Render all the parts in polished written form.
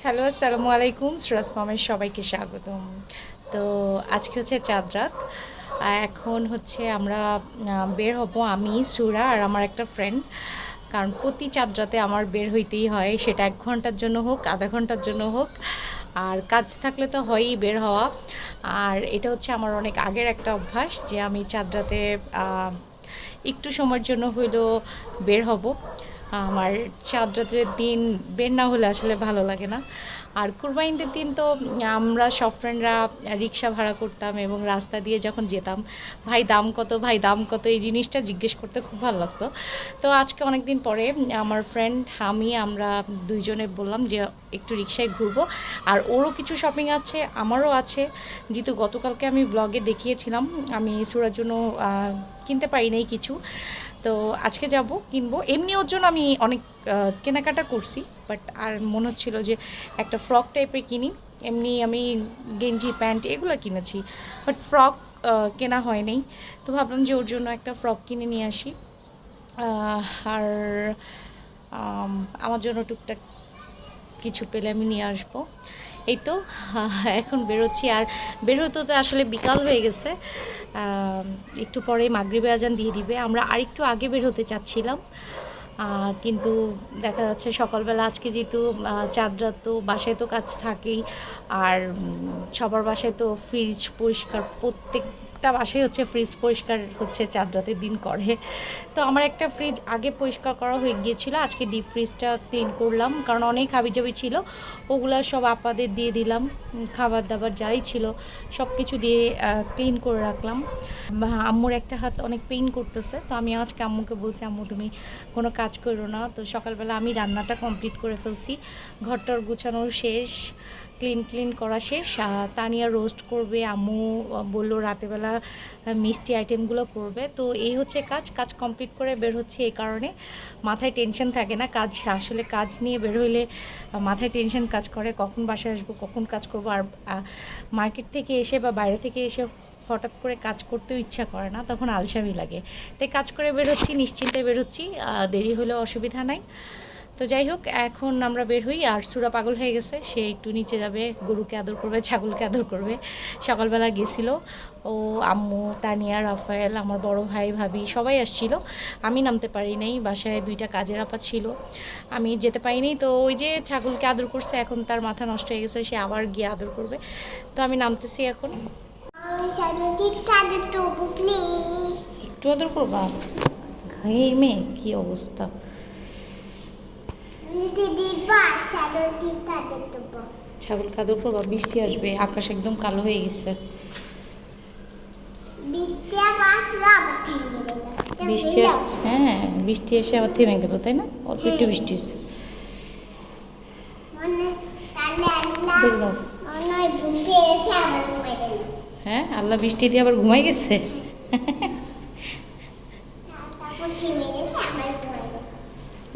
Hello, আসসালামু আলাইকুম। সুরাজ মামের সবাইকে স্বাগতম। তো আজকে হচ্ছে চাঁদ রাত। এখন হচ্ছে আমরা বের হব আমি, সুরা আর আমার একটা ফ্রেন্ড। কারণ প্রতি চাঁদ রাতে আমার বের হইতেই হয়, সেটা ১ ঘন্টার জন্য হোক, আধা ঘন্টার জন্য হোক। আর কাজ থাকলে তো হয়ই বের হওয়া। আর এটা হচ্ছে আমার অনেক আগের একটা অভ্যাস যে আমি চাঁদ রাতে একটু সময়ের জন্য হইলেও বের হব। আমার চাঁদ রাতের দিন বের না হলে আসলে ভালো লাগে না। আর কুরবানিদের দিন তো আমরা সব ফ্রেন্ডরা রিক্সা ভাড়া করতাম এবং রাস্তা দিয়ে যখন যেতাম, ভাই দাম কত, ভাই দাম কত, এই জিনিসটা জিজ্ঞেস করতে খুব ভালো লাগতো। তো আজকে অনেক দিন পরে আমার ফ্রেন্ড আমরা দুইজনে বললাম যে একটু রিক্সায় ঘুরবো। আর ওরও কিছু শপিং আছে, আমারও আছে। যেহেতু গতকালকে আমি ব্লগে দেখিয়েছিলাম আমি সুরার জন্য কিনতে পারি নাই কিছু, তো আজকে যাব কিনবো। এমনি ওর জন্য আমি অনেক কেনাকাটা করছি, বাট আর মনে হচ্ছিলো যে একটা ফ্রক টাইপের কিনি। এমনি আমি গেঞ্জি প্যান্ট এগুলো কিনেছি, বাট ফ্রক কেনা হয়নি। তো ভাবলাম যে ওর জন্য একটা ফ্রক কিনে নিয়ে আসি। আর আমার জন্য টুকটাক কিছু পেলে আমি নিয়ে আসবো। এই তো এখন বেরোচ্ছি। আর বের হতে তো আসলে বিকাল হয়ে গেছে। একটু পরে মাগরিবে আজান দিয়ে দিবে। আমরা আরেকটু আগে বের হতে চাচ্ছিলাম, কিন্তু দেখা যাচ্ছে সকালবেলা আজকে যেহেতু চাঁদ রাত, তো বাসায় তো কাজ থাকেই। আর সবার বাসায় তো ফ্রিজ পরিষ্কার, প্রত্যেকটা বাসায় হচ্ছে ফ্রিজ পরিষ্কার হচ্ছে চাঁদ রাতের দিন করে। তো আমার একটা ফ্রিজ আগে পরিষ্কার করা হয়ে গিয়েছিল, আজকে ডিপ ফ্রিজটা ক্লিন করলাম, কারণ অনেক হাবিজাবি ছিল। ওগুলো সব আপাদের দিয়ে দিলাম, খাবার দাবার যাই ছিল সব কিছু দিয়ে ক্লিন করে রাখলাম। আম্মুর একটা হাত অনেক পেইন করতেছে, তো আমি আজকে আম্মুকে বলছি, আম্মু তুমি কোনো কাজ করো না। তো সকালবেলা আমি রান্নাটা কমপ্লিট করে ফেলছি, ঘরটার গুছানোর শেষ, ক্লিন করা শেষ। তানিয়া রোস্ট করবে, আম্মু বললো রাতেবেলা মিষ্টি আইটেমগুলো করবে। তো এই হচ্ছে কাজ কমপ্লিট করে বের হচ্ছে। এই কারণে মাথায় টেনশন থাকে না, আসলে কাজ নিয়ে বের হইলে মাথায় টেনশন কাজ করে, কখন বাসায় আসবো, কখন কাজ করবো। আর মার্কেট থেকে এসে বা বাইরে থেকে এসে হঠাৎ করে কাজ করতেও ইচ্ছা করে না, তখন আলসামি লাগে। তাই কাজ করে বেরোচ্ছি, নিশ্চিন্তে বেরোচ্ছি, দেরি হলেও অসুবিধা নাই। তো যাই হোক, এখন আমরা বের হই। আর সুরা পাগল হয়ে গেছে, সে একটু নিচে যাবে, গরুকে আদর করবে, ছাগলকে আদর করবে। সকালবেলা গেছিল ও, আম্মু, তানিয়া, রাফায়েল, আমার বড় ভাই, ভাবি সবাই আসছিল। আমি নামতে পারি নাই, বাসায় 2টা কাজের আপা ছিল, আমি যেতে পারিনি। তো ওই যে ছাগলকে আদর করছে, এখন তার মাথা নষ্ট হয়ে গেছে, সে আবার গিয়ে আদর করবে। তো আমি নামতেছি এখন। একটু আদর করবা, ঘেমে কি অবস্থা। ছাগল কাদর করবা, বৃষ্টি আসবে, আকাশ একদম কালো হয়ে গেছে। হ্যাঁ, বৃষ্টি এসে আবার থেমে গেল, তাই না? অল্প একটু বৃষ্টি হয়েছে। হ্যাঁ, আল্লাহ বৃষ্টি দিয়ে আবার ঘুমাই গেছে।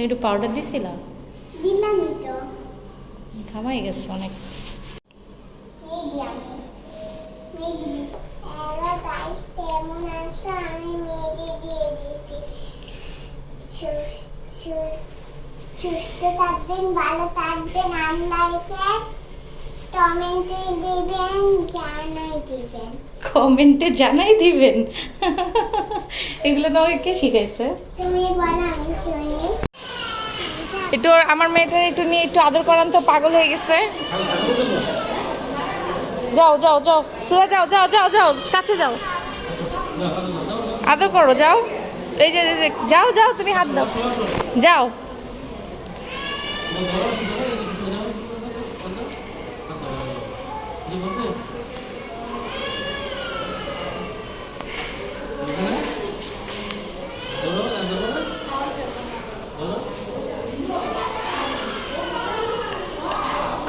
একটু পাউডার দিছিলা? ঘামাই গেছে অনেক। সুস্থ থাকবেন, ভালো থাকবেন, আল্লাহ হাফেজ। কমেন্টে জানাই দিবেন। এগুলো তোমাকে কে শিখাইছে? তুমি বলো, আমি শুনি। একটু আমার মেয়েটা একটু নিয়ে একটু আদর করান তো, পাগল হয়ে গেছে। যাও যাও যাও, সুরা যাও যাও যাও যাও, কাছে যাও, আদর করো, যাও। এই যে যাও যাও, তুমি হাত দাও, যাও।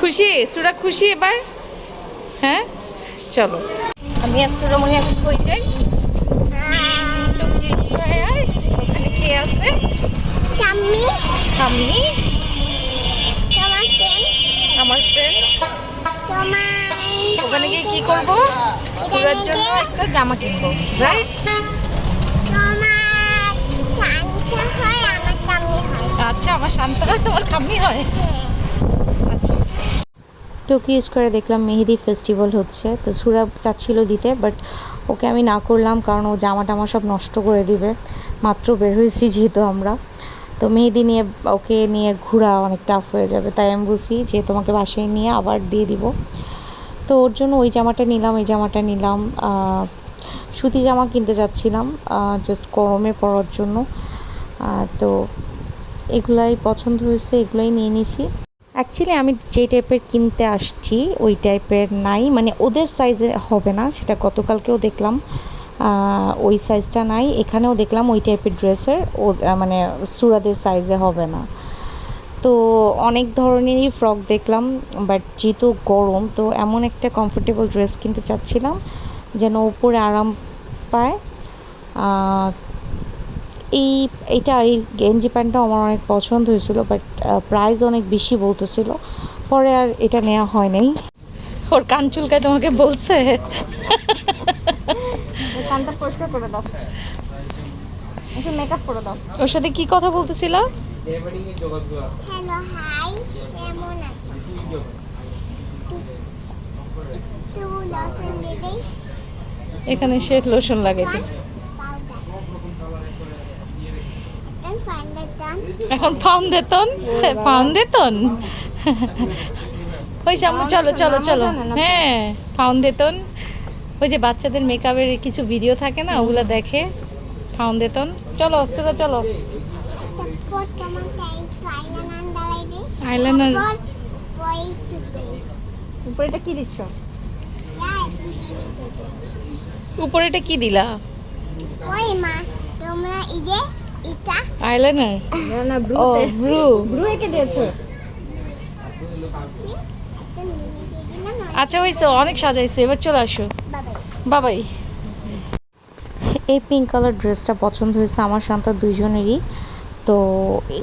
খুশি সুরা, খুশি এবার? হ্যাঁ, চলো। আমি আর সুরামণি এখন কই যাই? Tokyo square. ওখানে কে আছে? ঠাম্মি, ঠাম্মি, তোমার ফ্রেন্ড, আমার ফ্রেন্ড। তোমার ওখানে গিয়ে কি করবো? সুরার জন্য একটা জামা কিনবো, রাইট? তোমার শান্ত হয়, আমার ঠাম্মি হয়। আচ্ছা, আমার শান্ত হয়, তোমার ঠাম্মি হয়। হ্যাঁ। আচ্ছা, টোকিও স্কোয়ারে দেখলাম মেহেদি ফেস্টিভ্যাল হচ্ছে, তো সুরা চাচ্ছিল দিতে, বাট ওকে আমি না করলাম কারণ ও জামা টামা সব নষ্ট করে দিবে। মাত্র বের হয়েছি যেহেতু আমরা, তো মেহেদি নিয়ে ওকে নিয়ে ঘোরা অনেক টাফ হয়ে যাবে, তাই আমি বলছি যে তোমাকে বাসায় নিয়ে আবার দিয়ে দিব। তো ওর জন্য ওই জামাটা নিলাম, এই জামাটা নিলাম। সুতি জামা কিনতে যাচ্ছিলাম জাস্ট গরমে পরার জন্য। তো এগুলাই পছন্দ হয়েছে, এগুলাই নিয়ে নিছি। অ্যাকচুয়ালি আমি যে টাইপের কিনতে আসছি ওই টাইপের নাই, মানে ওদের সাইজে হবে না, সেটা গতকালকেও দেখলাম ওই সাইজটা নাই, এখানেও দেখলাম ওই টাইপের ড্রেসের ও মানে সুরাদের সাইজে হবে না। তো অনেক ধরনেরই ফ্রক দেখলাম, বাট যেহেতু গরম তো এমন একটা কমফোর্টেবল ড্রেস কিনতে চাচ্ছিলাম যেন উপরে আরাম পায়। এই গেঞ্জি প্যান্টটাও আমার অনেক পছন্দ হয়েছিল, বাট প্রাইস অনেক বেশি বলতেছিল, পরে আর এটা নেওয়া হয় নাই। ওর কান চুলকায় তোমাকে বলছে? কানটা পরিষ্কার করে দাও, একটু মেকআপ করে দাও। ওর সাথে কি কথা বলতেছিল? হ্যালো হাই, কেমন আছো? তো লসন দিয়ে দেই, এখানে সে লোশন লাগাইতেছে। পাউডার দেন ফাইন্ডার ডান। এখন ফাউন্ডেশন, ফাউন্ডেশন হয়েছে আম্মু, চলো চলো চলো। হ্যাঁ ফাউন্ডেশন, ওই যে বাচ্চাদের মেকআপের কিছু ভিডিও থাকে না, ওগুলো দেখে। ফাউন্ডেশন, চলো সুরা চলো। তারপর তোমাকে একটু আইলাইনার লাগাই দিই। আইলাইনার পরে একটু দেই। উপরে এটা কি দিচ্ছ? উপরে এটা কি দিলা? ওই মা, তোমরা এই যে এটা আইলাইনার? না না, ব্রু ও ব্রু। ব্রু এঁকে দিয়েছো। একটা মিনি দিয়ে দিলাম না, আচ্ছা হয়েছে, অনেক সাজাইছে, এবার চলে আসো। বাবাই। বাবাই। এই পিঙ্ক কালার ড্রেসটা পছন্দ হয়েছে আমার শান্তা দুইজনেরই, তো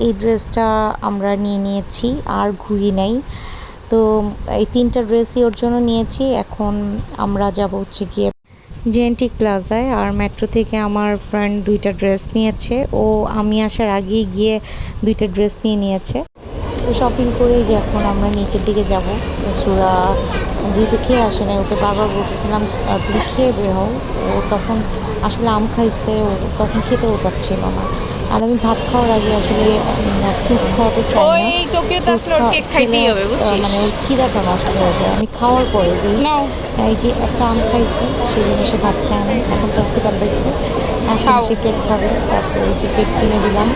এই ড্রেসটা আমরা নিয়ে নিয়েছি আর ঘুরি নাই। তো এই তিনটা ড্রেসই ওর জন্য নিয়েছি। এখন আমরা যাব হচ্ছে গিয়ে জেএনটি প্লাজায়, আর মেট্রো থেকে আমার ফ্রেন্ড দুইটা ড্রেস নিয়েছে, ও আমি আসার আগেই গিয়ে দুইটা ড্রেস নিয়ে নিয়েছে। তো শপিং করেই যে এখন আমরা নিচের দিকে যাব। সুরা যেহেতু খেয়ে আসে না, ওকে বারবার বলতেছিলাম তুমি খেয়ে বের হও, ও তখন আসলে আম খাইছে, ও তখন খেতেও চাচ্ছিল না। আর আমি ভাত খাওয়ার আগে আসলে ফ্রুট খাওয়াতে চাই না, ওই টোকিওতে আসলে ওর কেক খাইতেই হবে, বুঝছিস? মানে ওই খিদাটা নষ্ট হয়ে যায়। আমি খাওয়ার পরে দিই নাও, এই যে একটা আম খাইছে সেই জন্য সে ভাত খায় না, এখন তো খিদা পাইছে, এখন সে কেক খাবে। তারপরে এই যে কেক কিনে দিলাম।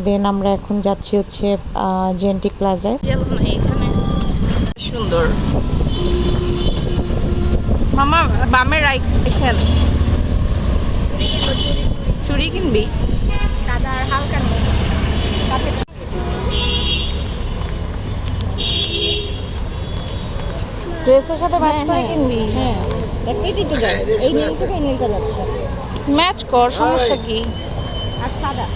দেন আমরা এখন যাচ্ছি হচ্ছে জেএনটি প্লাজায়। এইখানে সুন্দর মামা, বামের রাইট খেল। চুড়ি কিনবি? সাদা আর হালকা নেই, কাছে ড্রেসের সাথে ম্যাচ করে কিনবি? হ্যাঁ দেখতেই তো যায়, এই নীল থেকে এই নীলটা যাচ্ছে। ম্যাচ কর, সমস্যা কি? আর সাদা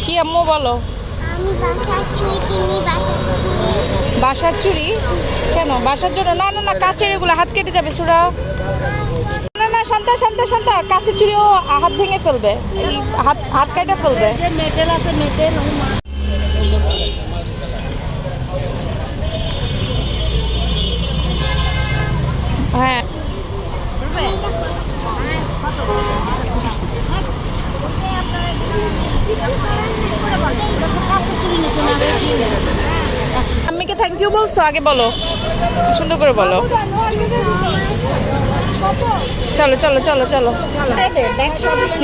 কি আম্মু বলো? আমি বাসার চুই কিনি, বাসার চুড়ি? কেন বাসার জন্য? না না না, কাচের, এগুলো হাত কেটে যাবে সুরা। না না শান্তা শান্তা শান্তা, কাচের চুড়িও হাত ভেঙে ফেলবে, এই হাত হাত কেটে ফেলবে। মেটেল আছে, মেটেল। হ্যাঁ আম্মিকে থ্যাংক ইউ বলছো? আগে বলো, সুন্দর করে বলো। চলো চলো চলো চলো,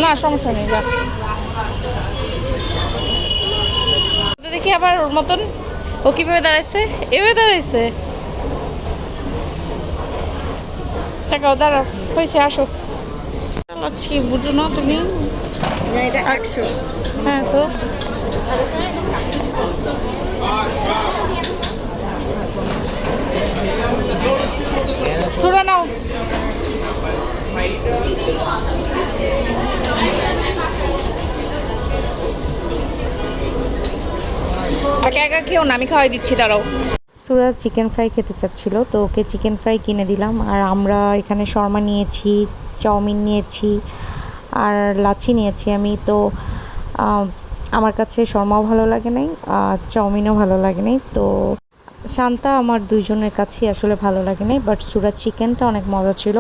না সমস্যা নেই, যা। দেখি আবার ওর মতন ও কিভাবে দাঁড়াইছে, এভাবে দাঁড়াইছে। টাকাও দাঁড়াও, হয়েছে, আসো। চালাচ্ছি বুঝো না তুমি? না এটা 100। হ্যাঁ তো সুরা নাও। একা একা খেও না, আমি খাওয়াই দিচ্ছি, দাঁড়াও। সুরা চিকেন ফ্রাই খেতে চাচ্ছিল, তো ওকে চিকেন ফ্রাই কিনে দিলাম। আর আমরা এখানে শর্মা নিয়েছি, চাউমিন নিয়েছি আর লাচ্ছি নিয়েছি আমি। তো আমার কাছে শর্মাও ভালো লাগে নাই, চাউমিনও ভালো লাগে নাই। তো শান্তা আমার দুইজনের কাছেই আসলে ভালো লাগে নাই, বাট সুরাত চিকেনটা অনেক মজা ছিল।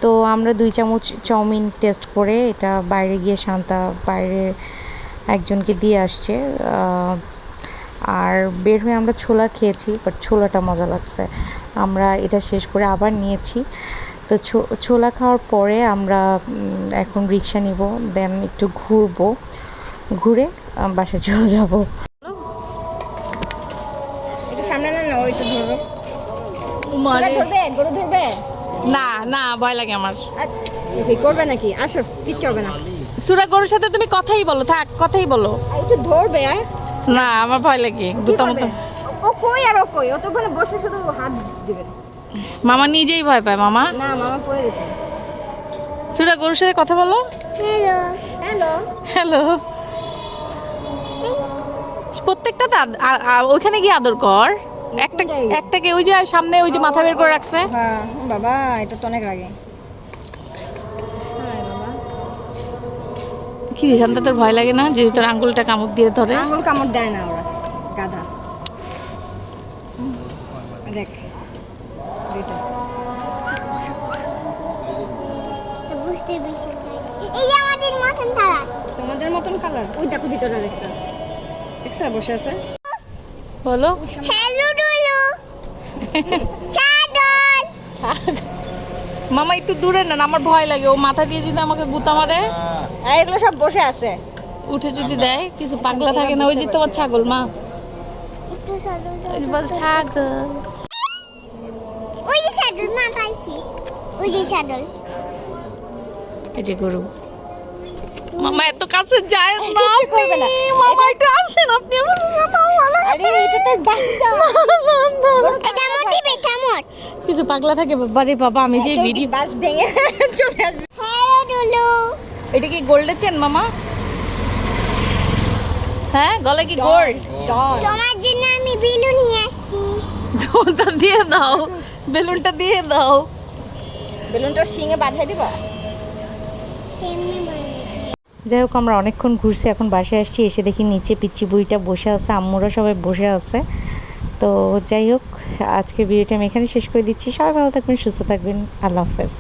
তো আমরা 2 চামচ চাউমিন টেস্ট করে এটা বাইরে গিয়ে শান্তা বাইরে একজনকে দিয়ে আসছে। আর বের হয়ে আমরা ছোলা খেয়েছি, বাট ছোলাটা মজা লাগছে। আমরা এটা শেষ করে আবার নিয়েছি। তো ছোলা খাওয়ার পরে আমরা এখন রিক্সা নিব, দেন একটু ঘুরবো, ঘুরে বাসায় চলে যাব। একটু সামনে না, ওই তো ধরো। ধরবে, গরু ধরবে? না না, ভয় লাগে আমার। করবে নাকি? আসো, কিচ্ছু হবে না। সুরা গরুর সাথে তুমি কথাই বলো, থাক কথাই বলো। একটু ধরবে। না, আমার ভয় লাগে গুতা মতো। ও কই আর ও কই? ও তো ওখানে বসে শুধু হাত দিবে। মামা নিজেই ভয় পায় মামা। না, মামা পড়ে যেত। সুরা গরুর সাথে কথা বলো। Hello hello. হ্যালো। প্রত্যেকটা ওইখানে গিয়ে আদর কর। একটাকে ওই যে সামনে ওই যে মাথা বের করে রাখছে। হ্যাঁ বাবা, এটা তো অনেক রাগে। কি রে শান্তা, তোর ভয় লাগে না যদি তোর আঙ্গুলটা কামড় দিয়ে ধরে? আঙুল কামড় দেয় না ওরা, গাধা। দেখ এটা বুঝতে বেশি এই যে আমাদের মতন তারা তোমাদের মতন কালার। ওই দেখো ভিতরে একটা আছে, দেখছো বসে আছে। বলো। হ্যালো ডুলু সাদল মামা একটু দূরে না, আমার ভয় লাগে। ও মাথা দিয়ে যদি আমাকে গুতা মারে, এগুলো সব বসে আছে। উঠে যদি দেয়, কিছু পাগলা থাকে না। ওই যে তোমার ছাগল মা, একটু সাদল ওই যে বল ছাগল। ওই যে সাদল মা পাইছি ওই যে সাদল এই যে গরু। মামা এত কাছে যায় না, কিচ্ছু করবে না। মামা একটু আসেন আপনি। আরে এটা তো বাচ্চা। এটা মোটিবে কামড় কিছু পাগলা থাকে বাড়ি বাবা। আমি যে ভিডিও বাস ভেঙে চলে আসবে। হ্যালো ডুলু এটা কি গোল্ডের চেন মামা? হ্যাঁ, গলা কি গোল্ড? তোমার জন্য আমি বেলুন নিয়ে আসছি ওটা দিয়ে দাও, বেলুনটা দিয়ে দাও। বেলুনটা শিঙে বাঁধাই দিবা। কেমনে বানাই যাই হোক, আমরা অনেকক্ষণ ঘুরছি, এখন বাসায় আসছি। এসে দেখি নিচে পিচ্চি বুইটা বসে আছে, আম্মুরা সবাই বসে আছে। তো যাই হোক, আজকের ভিডিওটা আমি এখানে শেষ করে দিচ্ছি। সবাই ভালো থাকবেন, সুস্থ থাকবেন। আল্লাহ হাফেজ।